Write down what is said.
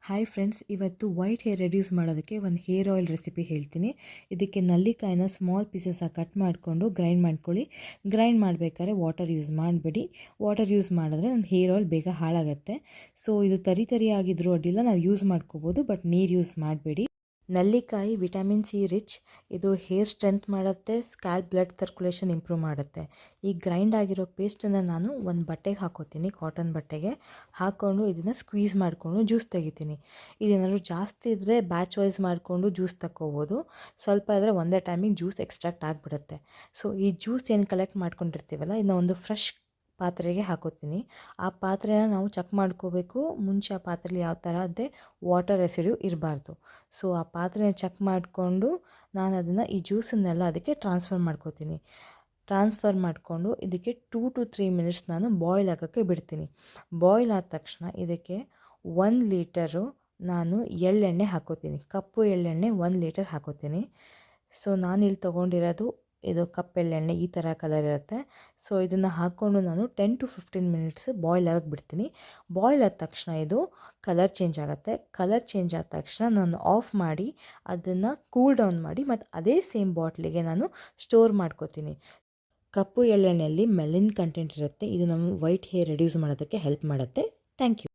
Hi friends, ಇವತ್ತು white hair reduce ಮಾಡೋದಕ್ಕೆ ಒಂದು ಹೇರ್ ಆಯಿಲ್ ರೆಸಿಪಿ ಹೇಳ್ತೀನಿ. ಇದಕ್ಕೆ ನಲ್ಲಿಕಾಯಿನ ಸ್ಮಾಲ್ ಪೀಸಸ್ಸಾಗಿ ಕಟ್ ಮಾಡಿಕೊಂಡು ಗ್ರೈಂಡ್ ಮಾಡ್ಕೊಳ್ಳಿ. ಗ್ರೈಂಡ್ ಮಾಡಬೇಕಾದ್ರೆ ವಾಟರ್ ಯೂಸ್ ಮಾಡಬೇಡಿ. ವಾಟರ್ ಯೂಸ್ ಮಾಡಿದ್ರೆ ನಮ್ಮ ಹೇರ್ ಆಯಿಲ್ ಬೇಗ ಹಾಳಾಗುತ್ತೆ. ಸೊ ಇದು ತರಿ ಆಗಿದ್ರೂ ಅಡ್ಡಿಲ್ಲ, ನಾವು ಯೂಸ್ ಮಾಡ್ಕೋಬೋದು, ಬಟ್ ನೀರು ಯೂಸ್ ಮಾಡಬೇಡಿ. ನಲ್ಲಿಕಾಯಿ ವಿಟಮಿನ್ ಸಿ ರಿಚ್. ಇದು ಹೇರ್ ಸ್ಟ್ರೆಂತ್ ಮಾಡುತ್ತೆ, ಸ್ಕ್ಯಾಲ್ಪ್ ಬ್ಲಡ್ ಸರ್ಕ್ಯುಲೇಷನ್ ಇಂಪ್ರೂವ್ ಮಾಡುತ್ತೆ. ಈ ಗ್ರೈಂಡ್ ಆಗಿರೋ ಪೇಸ್ಟನ್ನು ನಾನು ಒಂದು ಬಟ್ಟೆಗೆ ಹಾಕೋತೀನಿ, ಕಾಟನ್ ಬಟ್ಟೆಗೆ ಹಾಕ್ಕೊಂಡು ಇದನ್ನು ಸ್ಕ್ವೀಸ್ ಮಾಡಿಕೊಂಡು ಜ್ಯೂಸ್ ತೆಗಿತೀನಿ. ಇದೇನಾದರೂ ಜಾಸ್ತಿ ಇದ್ದರೆ ಬ್ಯಾಚ್ ವೈಸ್ ಮಾಡಿಕೊಂಡು ಜ್ಯೂಸ್ ತಗೋಬೋದು, ಸ್ವಲ್ಪ ಇದ್ದರೆ ಒಂದೇ ಟೈಮಿಗೆ ಜ್ಯೂಸ್ ಎಕ್ಸ್ಟ್ರಾಕ್ಟ್ ಆಗಿಬಿಡುತ್ತೆ. ಸೊ ಈ ಜ್ಯೂಸ್ ಏನು ಕಲೆಕ್ಟ್ ಮಾಡ್ಕೊಂಡಿರ್ತೀವಲ್ಲ, ಇದನ್ನ ಒಂದು ಫ್ರೆಶ್ ಪಾತ್ರೆಗೆ ಹಾಕೋತೀನಿ. ಆ ಪಾತ್ರೆನ ನಾವು ಚೆಕ್ ಮಾಡ್ಕೋಬೇಕು, ಮುಂಚೆ ಆ ಪಾತ್ರೆಯಲ್ಲಿ ಯಾವ ಥರದ್ದೇ ವಾಟರ್ ರೆಸಿಡ್ಯೂ ಇರಬಾರ್ದು. ಸೊ ಆ ಪಾತ್ರೆನ ಚೆಕ್ ಮಾಡಿಕೊಂಡು ನಾನು ಅದನ್ನು ಈ ಜ್ಯೂಸನ್ನೆಲ್ಲ ಅದಕ್ಕೆ ಟ್ರಾನ್ಸ್ಫರ್ ಮಾಡ್ಕೋತೀನಿ. ಟ್ರಾನ್ಸ್ಫರ್ ಮಾಡಿಕೊಂಡು ಇದಕ್ಕೆ 2 to 3 ಮಿನಿಟ್ಸ್ ನಾನು ಬಾಯ್ಲ್ ಆಗೋಕ್ಕೆ ಬಿಡ್ತೀನಿ. ಬಾಯ್ಲ್ ಆದ ತಕ್ಷಣ ಇದಕ್ಕೆ 1 ಲೀಟರು ನಾನು ಎಳ್ಳೆಣ್ಣೆ ಹಾಕೋತೀನಿ. ಕಪ್ಪು ಎಳ್ಳೆಣ್ಣೆ 1 ಲೀಟರ್ ಹಾಕೋತೀನಿ. ಸೊ ನಾನಿಲ್ಲಿ ತೊಗೊಂಡಿರೋದು ಇದು ಕಪ್ಪೆಳ್ಳೆಣ್ಣೆ, ಈ ಥರ ಕಲರ್ ಇರುತ್ತೆ. ಸೊ ಇದನ್ನು ಹಾಕ್ಕೊಂಡು ನಾನು 10 to 15 ಮಿನಿಟ್ಸ್ ಬಾಯ್ಲ್ ಆಗಕ್ಕೆ ಬಿಡ್ತೀನಿ. ಬಾಯ್ಲ್ ಆದ ತಕ್ಷಣ ಇದು ಕಲರ್ ಚೇಂಜ್ ಆಗುತ್ತೆ. ಕಲರ್ ಚೇಂಜ್ ಆದ ತಕ್ಷಣ ನಾನು ಆಫ್ ಮಾಡಿ ಅದನ್ನು ಕೂಲ್ ಡೌನ್ ಮಾಡಿ ಮತ್ತು ಅದೇ ಸೇಮ್ ಬಾಟ್ಲಿಗೆ ನಾನು ಸ್ಟೋರ್ ಮಾಡ್ಕೋತೀನಿ. ಕಪ್ಪು ಎಳ್ಳೆಣ್ಣೆಯಲ್ಲಿ ಮೆಲಿನ್ ಕಂಟೆಂಟ್ ಇರುತ್ತೆ. ಇದು ನಮ್ಮ ವೈಟ್ ಹೇರ್ ರೆಡ್ಯೂಸ್ ಮಾಡೋದಕ್ಕೆ ಹೆಲ್ಪ್ ಮಾಡುತ್ತೆ. Thank you.